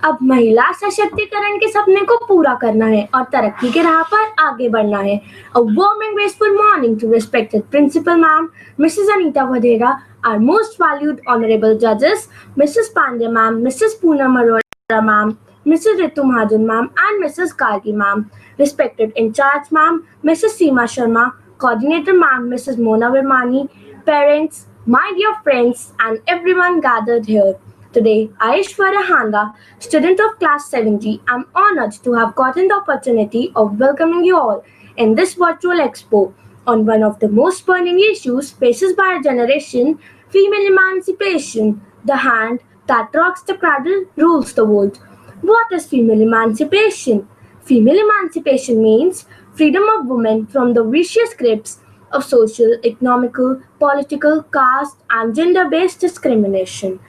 अब महिला सशक्तिकरण के सपने को पूरा करना है और तरक्की के राह पर आगे बढ़ना है। A warm and graceful morning to respected Principal Ma'am, Mrs. Anita Vadera, our most valued honorable judges, Mrs. Pandya Ma'am, Mrs. Poonam Arora Ma'am, Mrs. Ritu Mahajan Ma'am, and Mrs. Gargi Ma'am, respected in charge Ma'am, Mrs. Seema Sharma, coordinator Ma'am, Mrs. Mona Virmani, parents, my dear friends, and everyone gathered here. Today, Aishwarya Handa, student of class 7G, am honored to have gotten the opportunity of welcoming you all in this virtual expo on one of the most burning issues faced by our generation, female emancipation, the hand that rocks the cradle rules the world. What is female emancipation? Female emancipation means freedom of women from the vicious grips of social, economical, political, caste, and gender based discrimination.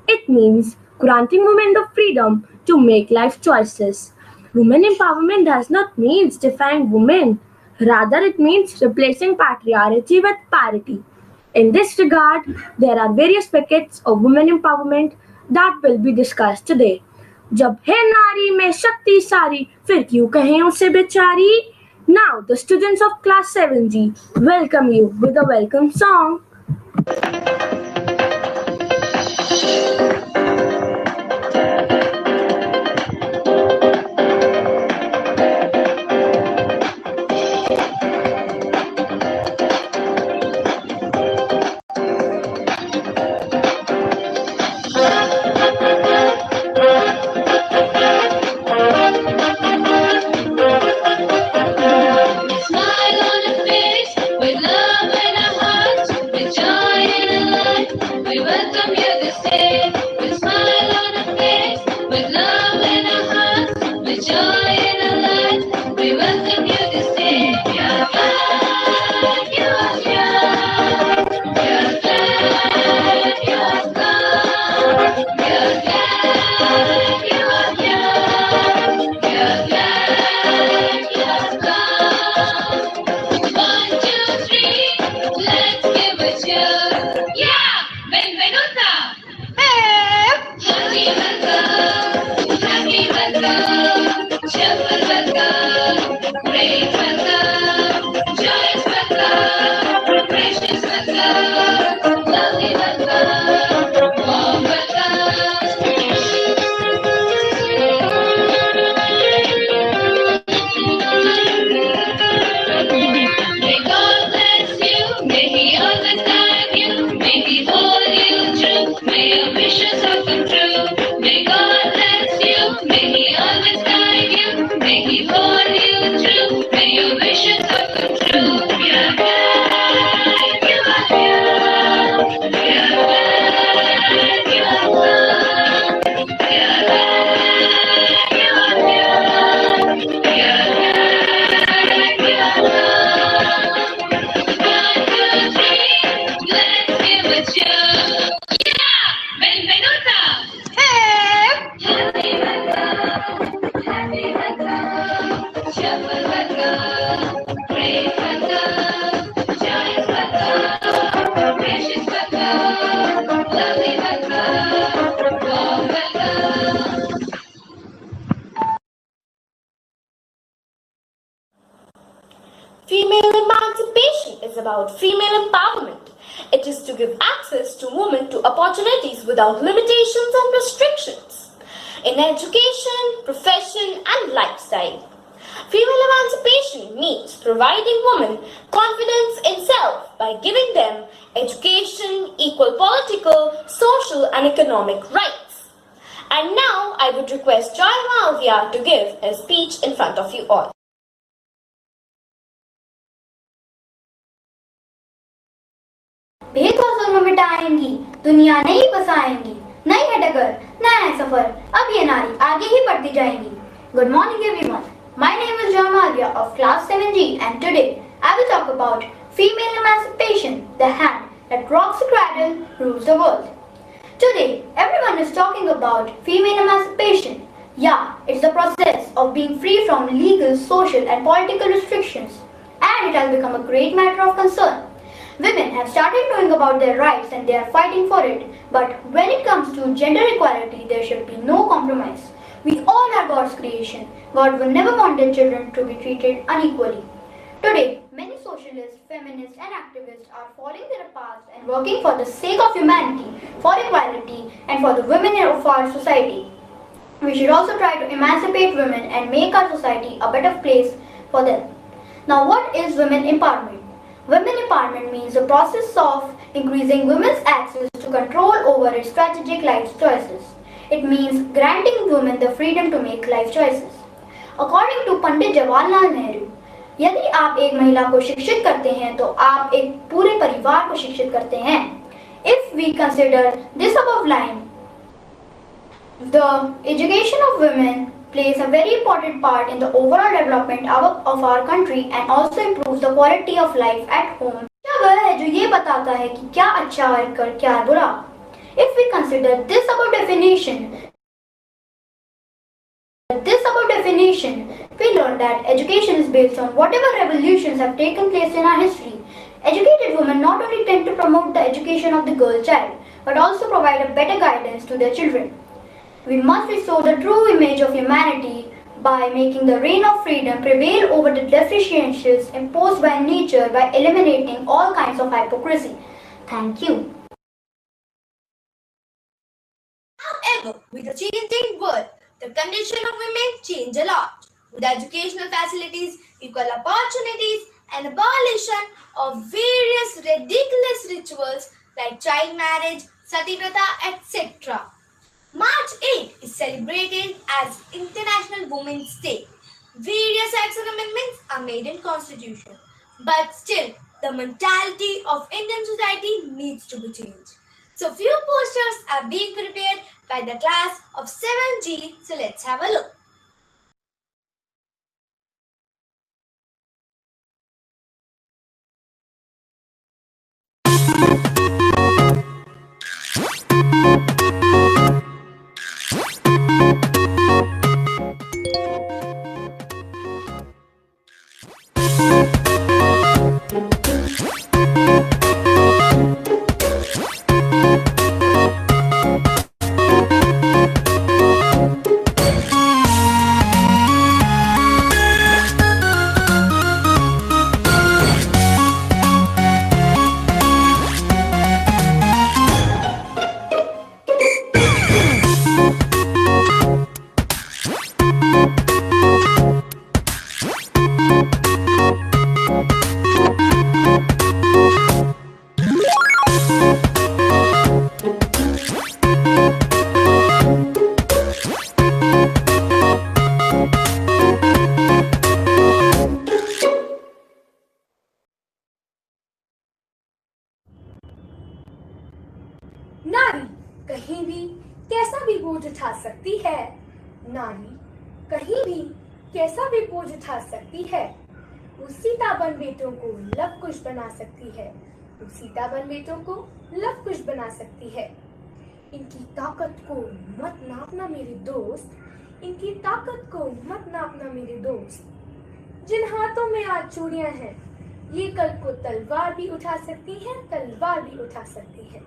It means granting women the freedom to make life choices. Women empowerment does not mean defying women, rather, it means replacing patriarchy with parity. In this regard, there are various facets of women empowerment that will be discussed today. जब है नारी में शक्ति सारी फिर क्यों कहें उसे बेचारी. Now the students of class 7G welcome you with a welcome song. Female emancipation is about female empowerment. It is to give access to women to opportunities without limitations and restrictions in education, profession, and lifestyle. Female emancipation means providing women confidence in self by giving them education, equal political, social, and economic rights. And now I would request Joy Malvia to give a speech in front of you all. भेदभाव में मिटाएंगी, दुनिया नहीं बसाएंगी, नहीं है डगर, नया है सफर, अब ये नारी आगे ही बढ़ती जाएंगी. Good morning everyone. My name is Joy Malvia of class 7G and today I will talk about female emancipation, the hand that rocks the cradle, rules the world. Today everyone is talking about female emancipation. Yeah, it's the process of being free from legal, social and political restrictions, and it has become a great matter of concern. Women have started knowing about their rights and they are fighting for it. But when it comes to gender equality, there should be no compromise. We all are God's creation. God will never want their children to be treated unequally. Today, many socialists, feminists, and activists are following their paths and working for the sake of humanity, for equality, and for the women of our society. We should also try to emancipate women and make our society a better place for them. Now, what is women empowerment? Women empowerment means the process of increasing women's access to control over its strategic life choices. It means granting women the freedom to make life choices. According to Pandit Jawaharlal Nehru, यदि आप एक महिला को शिक्षित करते हैं तो आप एक पूरे परिवार को शिक्षित करते हैं. If we consider this above line, the education of women plays a very important part in the overall development of our country and also improves the quality of life at home. क्या वह है जो ये बताता है कि क्या अच्छा और क्या बुरा? If we consider this above definition, we learn that education is based on whatever revolutions have taken place in our history. Educated women not only tend to promote the education of the girl child, but also provide a better guidance to their children. We must restore the true image of humanity by making the reign of freedom prevail over the deficiencies imposed by nature by eliminating all kinds of hypocrisy. Thank you. However, with the changing world, the condition of women change a lot. With educational facilities, equal opportunities, and abolition of various ridiculous rituals like child marriage, sati prata, etc. March 8 is celebrated as International Women's Day. Various acts and amendments are made in Constitution, but still the mentality of Indian society needs to be changed. So few posters are being prepared by the class of 7G. So let's have a look. नारी कहीं भी कैसा भी बोझ उठा सकती है. नारी कहीं भी कैसा भी बोझ उठा सकती है. वो सीताबन बेटों को लव कुश बना सकती है. वो सीताबन बेटों को लव कुश बना सकती है. इनकी ताकत को मत नापना मेरे दोस्त. इनकी ताकत को मत नापना मेरे दोस्त. जिन हाथों में आज चूड़ियां हैं, ये कल को तलवार भी उठा सकती हैं, तलवार भी उठा सकती हैं.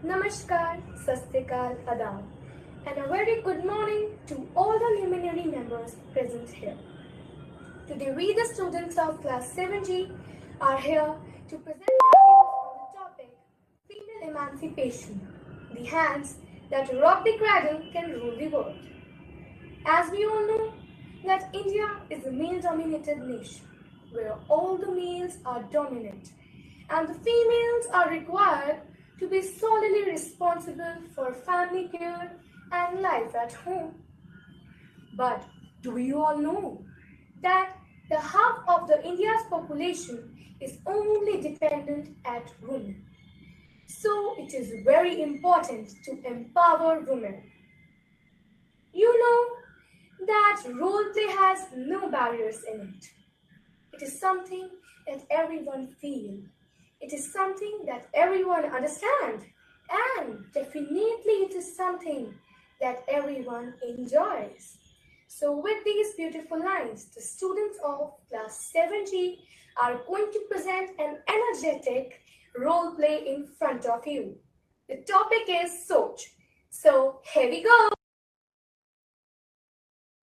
Namaskar, Sastikal, Adab, and a very good morning to all the luminary members present here. Today we, the students of class 7G, are here to present our views on the topic Female Emancipation, the hands that rock the cradle can rule the world. As we all know that India is a male-dominated nation, where all the males are dominant, and the females are required to be solely responsible for family care and life at home. But do you all know that the half of the India's population is only dependent at women? So it is very important to empower women. You know that role play has no barriers in it. It is something that everyone feels. It is something that everyone understands, and definitely it is something that everyone enjoys. So, with these beautiful lines, the students of class 7G are going to present an energetic role play in front of you. The topic is Soch. So, here we go.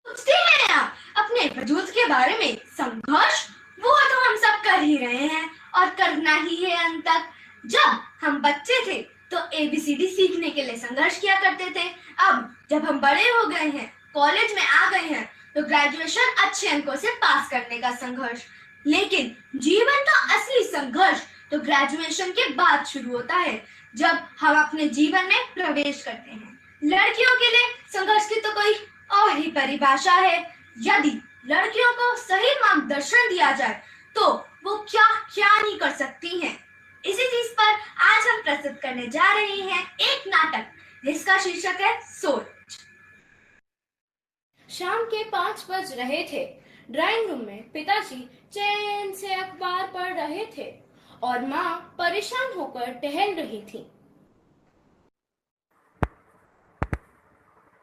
सोचते हैं आप अपने वजूद के बारे में संघर्ष, वो तो हम सब कर ही रहे हैं और करना ही है अंत तक। जब हम बच्चे थे तो ABCD सीखने के लिए संघर्ष किया करते थे। अब जब हम बड़े हो गए हैं, कॉलेज में आ गए हैं, तो ग्रेजुएशन अच्छे अंकों से पास करने का संघर्ष। लेकिन जीवन का असली संघर्ष तो ग्रेजुएशन के बाद शुरू होता है, जब हम अपने जीवन में प्रवेश करते हैं। लड़कियों के लिए संघर्ष की तो कोई और ही परिभाषा है। यदि लड़कियों को सही मार्गदर्शन दिया जाए तो वो क्या क्या नहीं कर सकती हैं। इसी चीज पर आज हम प्रस्तुत करने जा रहे हैं एक नाटक जिसका शीर्षक है सोच। शाम के 5 बज रहे थे। ड्राइंग रूम में पिताजी चैन से अखबार पढ़ रहे थे और माँ परेशान होकर टहल रही थी।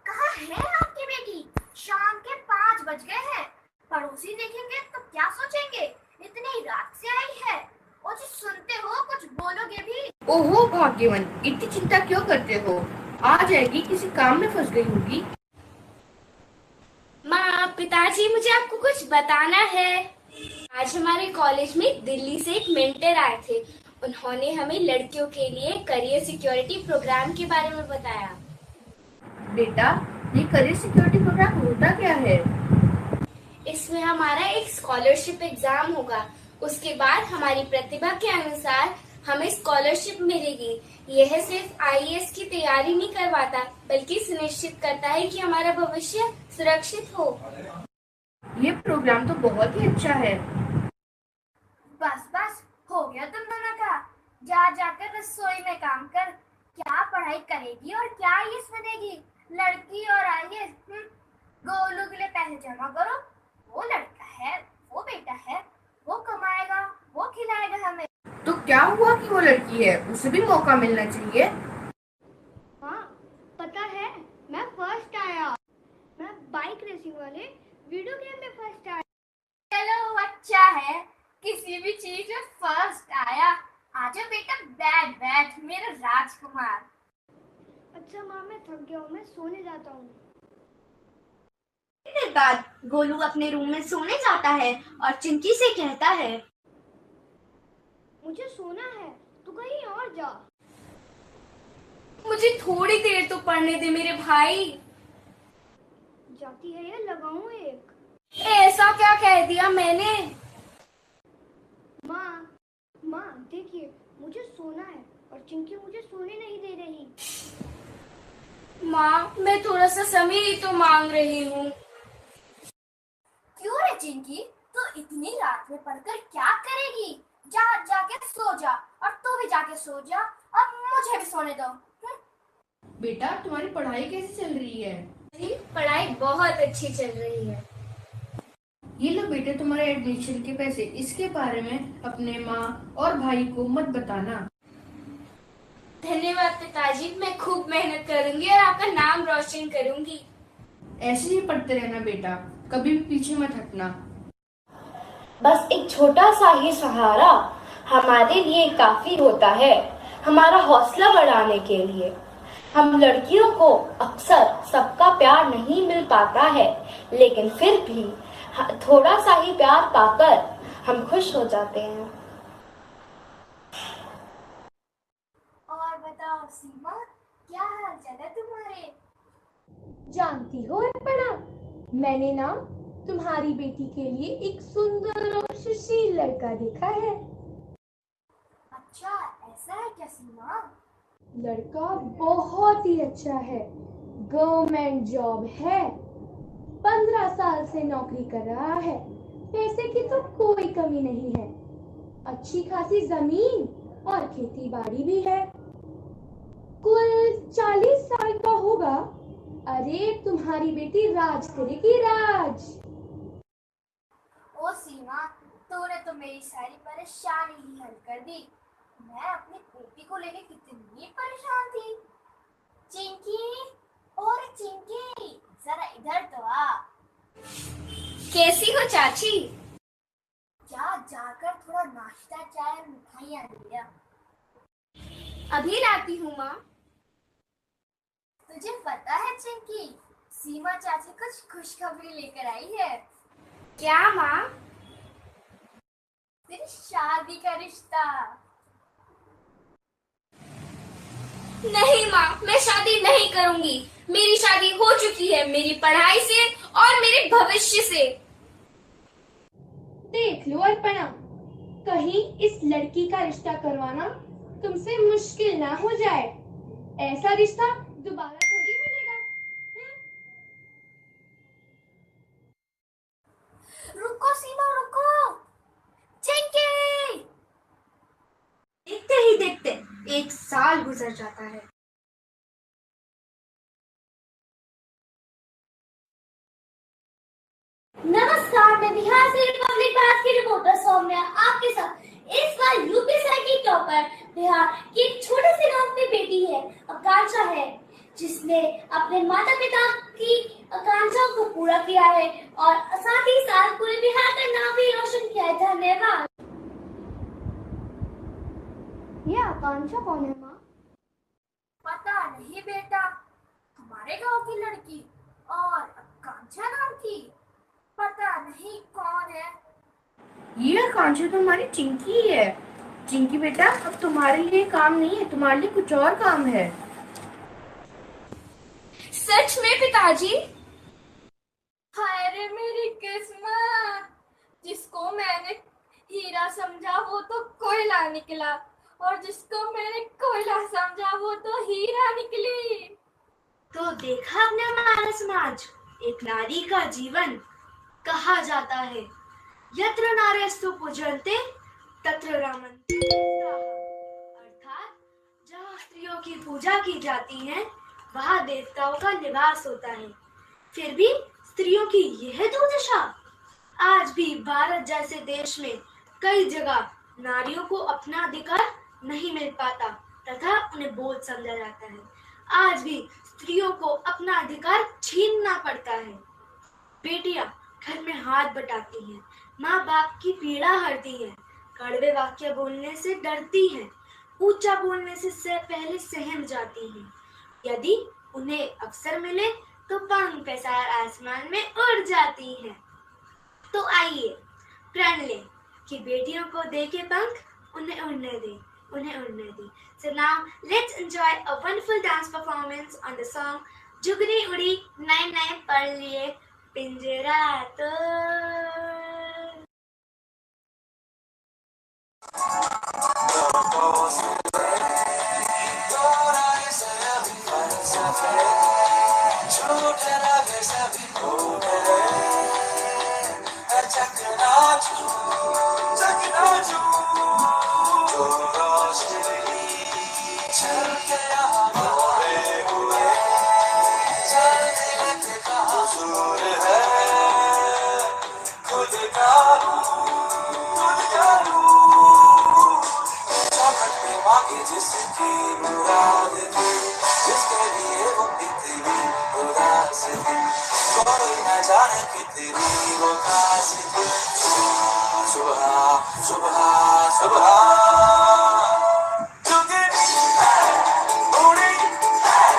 कहाँ है आपकी बेटी? शाम के 5 बज गए हैं। पड़ोसी देखेंगे तो क्या सोचेंगे? इतनी रात से आई है। और जो सुनते हो कुछ बोलोगे भी? ओहो भाग्यवन, इतनी चिंता क्यों करते हो? आ जाएगी, किसी काम में फंस गई होगी। माँ, पिताजी, मुझे आपको कुछ बताना है। आज हमारे कॉलेज में दिल्ली से एक मेंटर आए थे। उन्होंने हमें लड़कियों के लिए करियर सिक्योरिटी प्रोग्राम के बारे में बताया। बेटा, ये करियर सिक्योरिटी प्रोग्राम होता क्या है? इसमें हमारा एक स्कॉलरशिप एग्जाम होगा। उसके बाद हमारी प्रतिभा के अनुसार हमें स्कॉलरशिप मिलेगी। यह सिर्फ IAS की तैयारी नहीं करवाता, बल्कि सुनिश्चित करता है कि हमारा भविष्य सुरक्षित हो। ये प्रोग्राम तो बहुत ही अच्छा है। बस बस, हो गया तुम दोनों का। जा जाकर रसोई में काम कर। क्या पढ़ाई करेगी और क्या IAS बनेगी? लड़की और IAS। गोलू के लिए पैसे जमा करो। वो लड़का है, वो बेटा है, वो कमाएगा, वो खिलाएगा हमें। तो क्या हुआ कि वो लड़की है, उसे भी मौका मिलना चाहिए। हाँ, पता है, मैं फर्स्ट आया। मैं बाइक रेसिंग वाले वीडियो गेम में फर्स्ट आया। चलो अच्छा है, किसी भी चीज में फर्स्ट आया। आजा बेटा, बैठ बैठ मेरा राजकुमार। अच्छा माँ, मैं थक गया हूँ, मैं सोने जाता हूँ। देर बाद गोलू अपने रूम में सोने जाता है और चिंकी से कहता है, मुझे सोना है, तू कहीं और जा। मुझे थोड़ी देर तो पढ़ने दे मेरे भाई। जाती है या लगाऊं एक? ऐसा क्या कह दिया मैंने? माँ, माँ देखिए, मुझे सोना है और चिंकी मुझे सोने नहीं दे रही। माँ, मैं थोड़ा सा समय ही तो मांग रही हूँ। क्यों रे चिंकी, तू इतनी रात में पढ़कर क्या करेगी? जा जाके सो जा, और तू भी जाके सो जा, और मुझे भी सोने दो। बेटा, तुम्हारी पढ़ाई कैसी चल रही है? पढ़ाई बहुत अच्छी चल रही है। ये लो बेटे तुम्हारे एडमिशन के पैसे। इसके बारे में अपने माँ और भाई को मत बताना। धन्यवाद पिताजी, मैं खूब मेहनत करूंगी और आपका नाम रोशन करूंगी। ऐसे ही पढ़ते रहना बेटा, कभी भी पीछे मत हटना। बस एक छोटा सा ही सहारा हमारे लिए काफी होता है, हमारा हौसला बढ़ाने के लिए। हम लड़कियों को अक्सर सबका प्यार नहीं मिल पाता है, लेकिन फिर भी थोड़ा सा ही प्यार पाकर हम खुश हो जाते हैं। और बताओ सीमा, क्या हाल चाल है तुम्हारे? जानती हो अर्पणा, मैंने ना तुम्हारी बेटी के लिए एक सुंदर और सुशील लड़का देखा है। अच्छा, ऐसा है क्या सीमा? लड़का बहुत ही अच्छा है, गवर्नमेंट जॉब है, 15 साल से नौकरी कर रहा है, पैसे की तो कोई कमी नहीं है, अच्छी खासी जमीन और खेती बाड़ी भी है, कुल 40 साल का होगा। अरे तुम्हारी बेटी राज करेगी, राज। ओ सीमा, तूने तो मेरी सारी परेशानी ही हल कर दी। मैं अपनी बेटी को लेकर कितनी परेशान थी। चिंकी, और चिंकी, जरा इधर तो आ। चाची। जाकर थोड़ा नाश्ता चाय और मिठाइयाँ ले आ। अभी लाती हूँ माँ। तुझे पता है चिंकी, सीमा चाची कुछ खुशखबरी लेकर आई है। क्या माँ? तेरी शादी का रिश्ता। नहीं माँ, मैं शादी नहीं करूंगी। मेरी शादी हो चुकी है मेरी पढ़ाई से और मेरे भविष्य से। देख लो अर्पणा, कहीं इस लड़की का रिश्ता करवाना तुमसे मुश्किल ना हो जाए। ऐसा रिश्ता दोबारा थोड़ी मिलेगा। रुको सीमा रुको, चिंकी। देखते ही देखते 1 साल गुजर जाता है। नमस्कार, मैं बिहार से रिपब्लिक भारत की रिपोर्टर सौम्या आपके साथ। इस बार यूपीएससी की टॉपर बिहार की एक छोटे से गांव की बेटी है, आकांक्षा है, जिसने अपने माता पिता की आकांक्षाओं को पूरा किया है और साथ ही साथ पूरे बिहार का नाम भी रोशन किया है। धन्यवाद। ये आकांक्षा कौन है माँ? पता नहीं बेटा, हमारे गांव की लड़की और आकांक्षा नाम की पता नहीं कौन है। ये आकांक्षा तो हमारी चिंकी है। चिंकी बेटा, अब तुम्हारे लिए काम नहीं है, तुम्हारे लिए कुछ और काम है। सच में पिताजी? हाय रे मेरी किस्मत, जिसको मैंने हीरा समझा वो तो कोयला निकला, और जिसको मैंने कोयला समझा वो तो हीरा निकली। तो देखा आपने हमारा समाज, एक नारी का जीवन कहा जाता है यत्र नार्यस्तु पूज्यन्ते तत्र रमन्ते देवताः। अर्थात जहाँ स्त्रियों की पूजा की जाती है वहाँ देवताओं का निवास होता है। फिर भी स्त्रियों की यह दुर्दशा। आज भी भारत जैसे देश में कई जगह नारियों को अपना अधिकार नहीं मिल पाता तथा उन्हें बोझ समझा जाता है। आज भी स्त्रियों को अपना अधिकार छीनना पड़ता है। बेटियां घर में हाथ बटाती हैं, माँ बाप की पीड़ा हरती हैं, कड़वे वाक्य बोलने से डरती हैं, ऊंचा बोलने से पहले सहम जाती हैं। यदि उन्हें अवसर मिले तो पंख फैलाकर आसमान में उड़ जाती हैं। तो आइए प्रण लें कि बेटियों को दे के पंख उन्हें उड़ने दें, उन्हें उड़ने दें। So now let's enjoy a wonderful dance performance on the song जुगनी उड़ी नए नए पढ़ लिए पिंजरा तो। जिसकी मुराद थी, जिसके लिए वो इतनी उदास थी, कोई न जाने कितनी वो खास थी। सुबह सुबह सुबह जुगनी उड़ी नए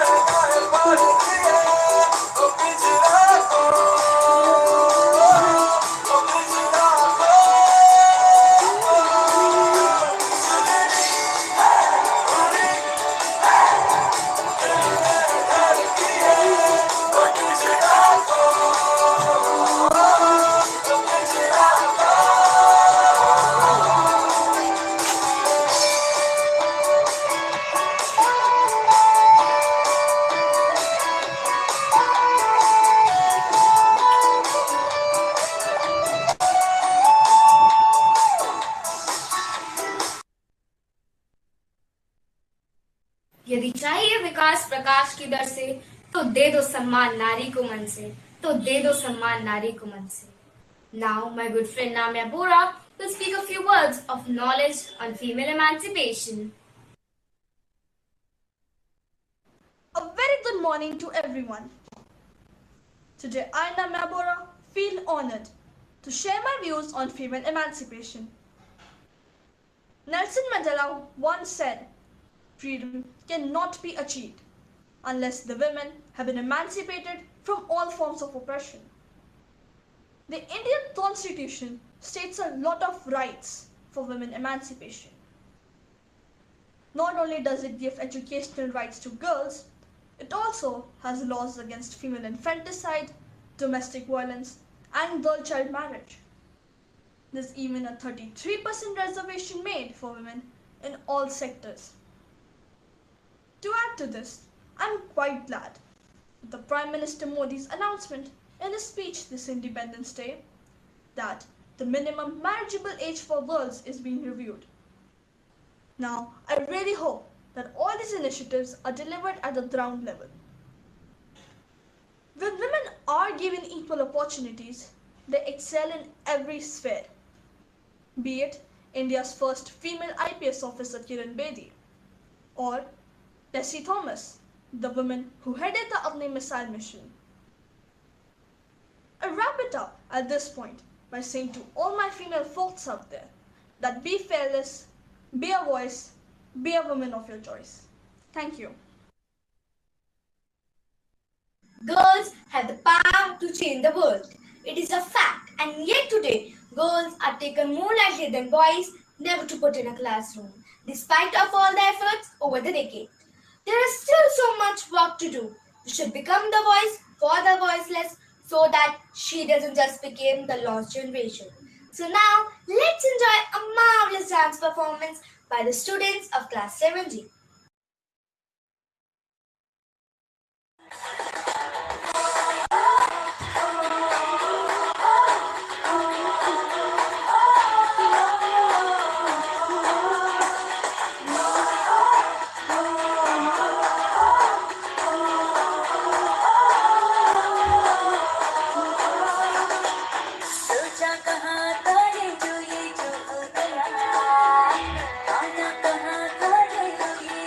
नए पल लिए वो पिंजरा को, वो पिंजरा को। यदि चाहिए विकास प्रकाश की दर से तो दे दो सम्मान नारी को मन से, तो दे दो सम्मान नारी को मन से। Now my good friend Namya Bora will speak a few words of knowledge on female emancipation. A very good morning to everyone. Today I, Namya Bora, feel honored to share my views on female emancipation. Nelson Mandela once said, "Freedom cannot be achieved unless the women have been emancipated from all forms of oppression." The Indian Constitution states a lot of rights for women emancipation. Not only does it give educational rights to girls, it also has laws against female infanticide, domestic violence, and girl-child marriage. There's even a 33% reservation made for women in all sectors. To add to this, I'm quite glad with the Prime Minister Modi's announcement in his speech this Independence Day that the minimum marriageable age for girls is being reviewed. Now, I really hope that all these initiatives are delivered at the ground level. When women are given equal opportunities, they excel in every sphere. Be it India's first female IPS officer Kiran Bedi, or Tessie Thomas, the woman who headed the Agni missile mission. I wrap it up at this point by saying to all my female folks out there that be fearless, be a voice, be a woman of your choice. Thank you. Girls have the power to change the world. It is a fact, and yet today, girls are taken more lightly than boys, never to put in a classroom. Despite of all the efforts over the decade, there is still so much work to do. We should become the voice for the voiceless so that she doesn't just become the lost generation. So now, let's enjoy a marvelous dance performance by the students of class 7G. सोचा कहाँ था ये जो हो गया, आना कहाँ था ये जो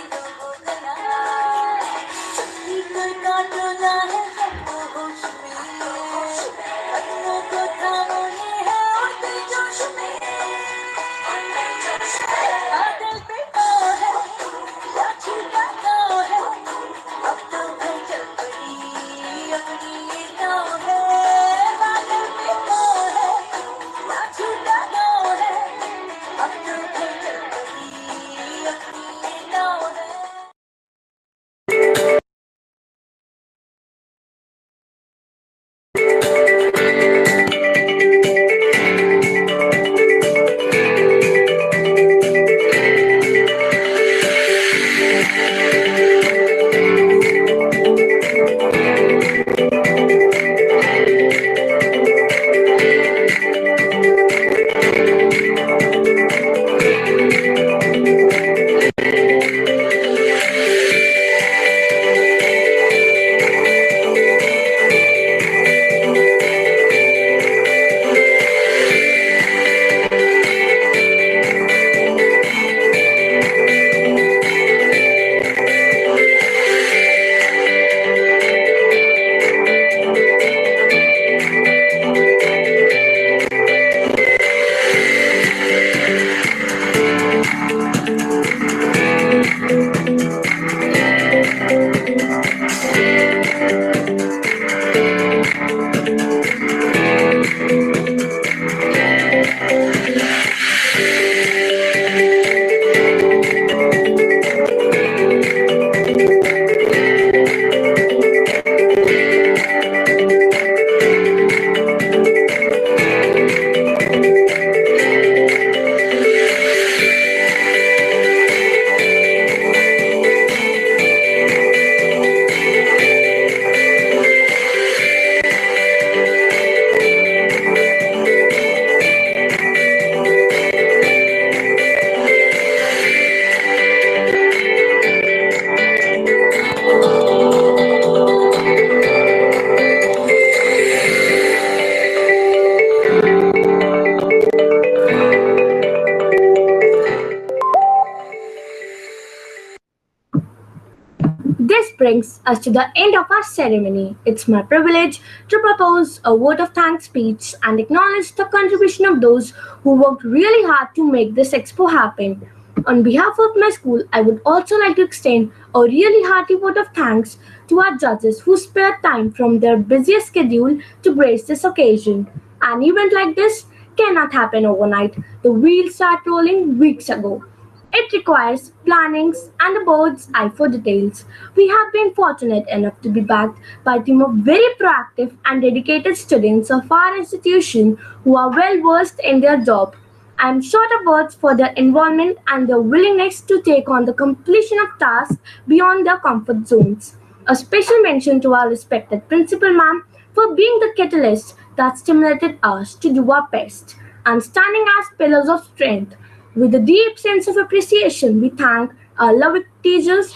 us to the end of our ceremony. It's my privilege to propose a word of thanks speech and acknowledge the contribution of those who worked really hard to make this expo happen. On behalf of my school, I would also like to extend a really hearty word of thanks to our judges who spared time from their busiest schedule to grace this occasion. An event like this cannot happen overnight. The wheels start rolling weeks ago. It requires plannings and a bird's eye for details. We have been fortunate enough to be backed by a team of very proactive and dedicated students of our institution who are well versed in their job. I am short of words for their involvement and their willingness to take on the completion of tasks beyond their comfort zones. A special mention to our respected principal ma'am for being the catalyst that stimulated us to do our best and standing as pillars of strength. With a deep sense of appreciation, we thank our loving teachers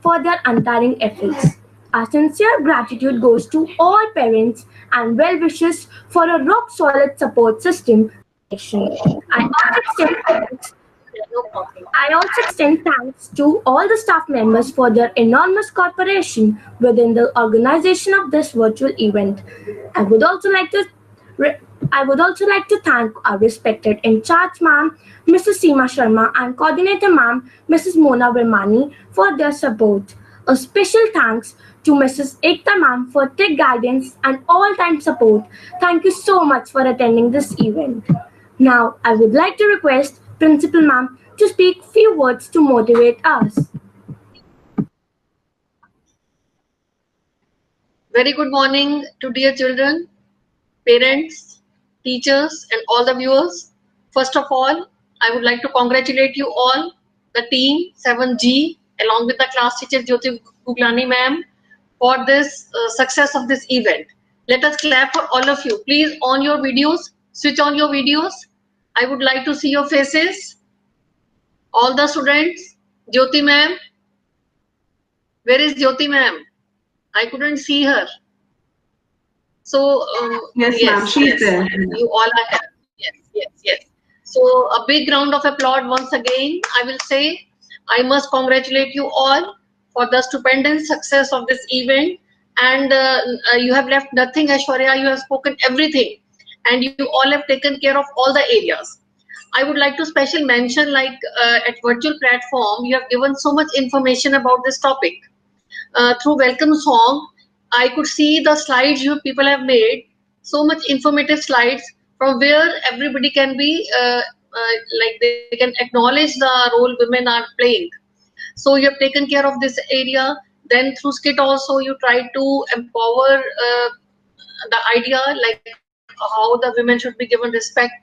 for their untiring efforts. Our sincere gratitude goes to all parents and well wishers for a rock solid support system. I also extend thanks to all the staff members for their enormous cooperation within the organization of this virtual event. I would also like to I would also like to thank our respected in charge ma'am, Mrs. Seema Sharma, and coordinator ma'am, Mrs. Mona Vermani, for their support. A special thanks to Mrs. Ekta ma'am for tech guidance and all-time support. Thank you so much for attending this event. Now, I would like to request Principal ma'am to speak few words to motivate us. Very good morning to dear children, parents, teachers and all the viewers. First of all, I would like to congratulate you all, the team 7G along with the class teacher Jyoti Guglani ma'am for this success of this event. Let us clap for all of you. Please on your videos, switch on your videos. I would like to see your faces. All the students, Jyoti ma'am. Where is Jyoti ma'am? I couldn't see her. So yes, ma'am, she's there. You all are here. Yes. So a big round of applause once again. I will say I must congratulate you all for the stupendous success of this event. And you have left nothing, Aishwarya. You have spoken everything, and you all have taken care of all the areas. I would like to special mention, like at virtual platform, you have given so much information about this topic. Through welcome song, I could see the slides you people have made, so much informative slides from where everybody can be like they can acknowledge the role women are playing. So you have taken care of this area. Then through skit also you try to empower the idea like how the women should be given respect.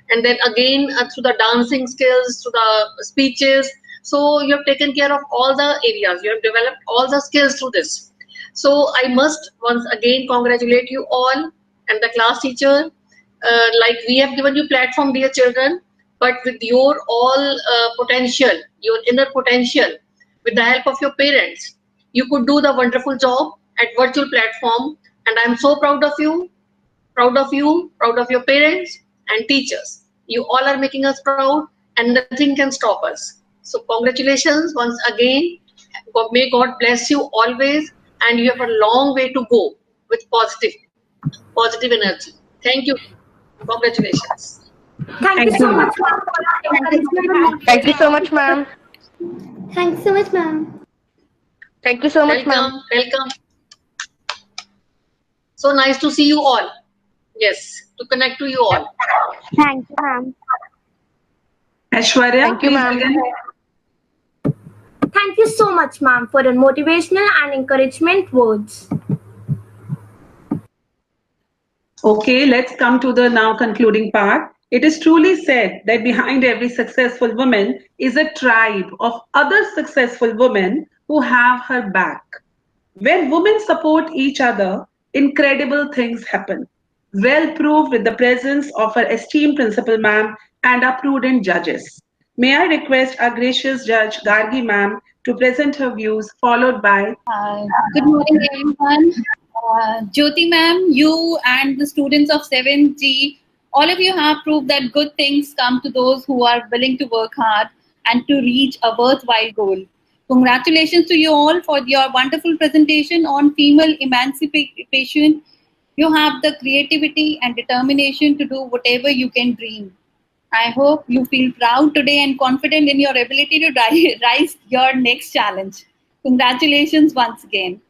And then again through the dancing skills, through the speeches. So you have taken care of all the areas. You have developed all the skills through this. So I must once again congratulate you all and the class teacher. Like we have given you platform, dear children, but with your all potential, your inner potential, with the help of your parents, you could do the wonderful job at virtual platform. And I'm so proud of you, proud of your parents and teachers. You all are making us proud and nothing can stop us. So congratulations once again. May God bless you always, and you have a long way to go with positive energy. Thank you. Congratulations. Thank you so much, ma'am. Thank you so much, ma'am. Thanks so much, ma'am. Thank you so much, ma'am. Welcome. So nice to see you all. Yes, to connect to you all. Thank you, ma'am. Aishwarya, Thank you, please ma'am. begin. Thank you so much, ma'am, for your motivational and encouragement words. Okay, let's come to the now concluding part. It is truly said that behind every successful woman is a tribe of other successful women who have her back. When women support each other, incredible things happen. Well proved with the presence of our esteemed principal ma'am and our prudent judges. May I request our gracious judge Gargi ma'am to present her views, followed by Good morning, everyone. Jyoti ma'am, you and the students of 7G, all of you have proved that good things come to those who are willing to work hard and to reach a worthwhile goal. Congratulations to you all for your wonderful presentation on female emancipation. You have the creativity and determination to do whatever you can dream. I hope you feel proud today and confident in your ability to rise your next challenge. Congratulations once again.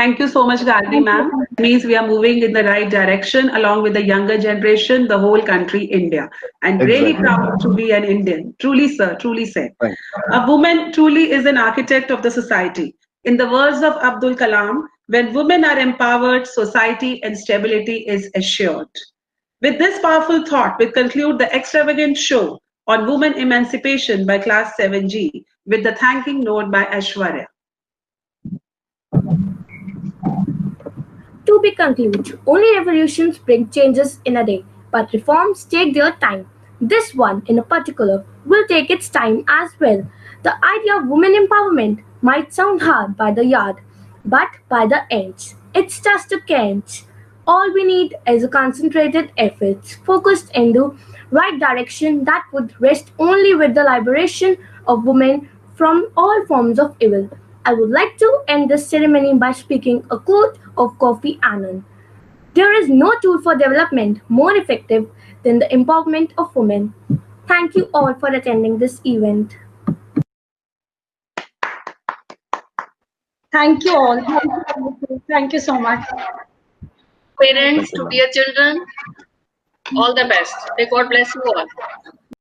Thank you so much, Gayatri ma'am. It means we are moving in the right direction along with the younger generation, the whole country, India. And really Exactly. proud to be an Indian. Truly, sir, truly said. Right. A woman truly is an architect of the society. In the words of Abdul Kalam, when women are empowered, society and stability is assured. With this powerful thought, we conclude the extravagant show on women emancipation by Class 7G with the thanking note by Aishwarya. To be concluded, only revolutions bring changes in a day, but reforms take their time. This one, in particular, will take its time as well. The idea of women empowerment might sound hard by the yard, but by the ends, it's just a can't. All we need is a concentrated efforts focused in the right direction that would rest only with the liberation of women from all forms of evil. I would like to end this ceremony by speaking a quote of Kofi Annan. There is no tool for development more effective than the empowerment of women. Thank you all for attending this event. Thank you all. Thank you so much. Parents to dear children, all the best. May God bless you all.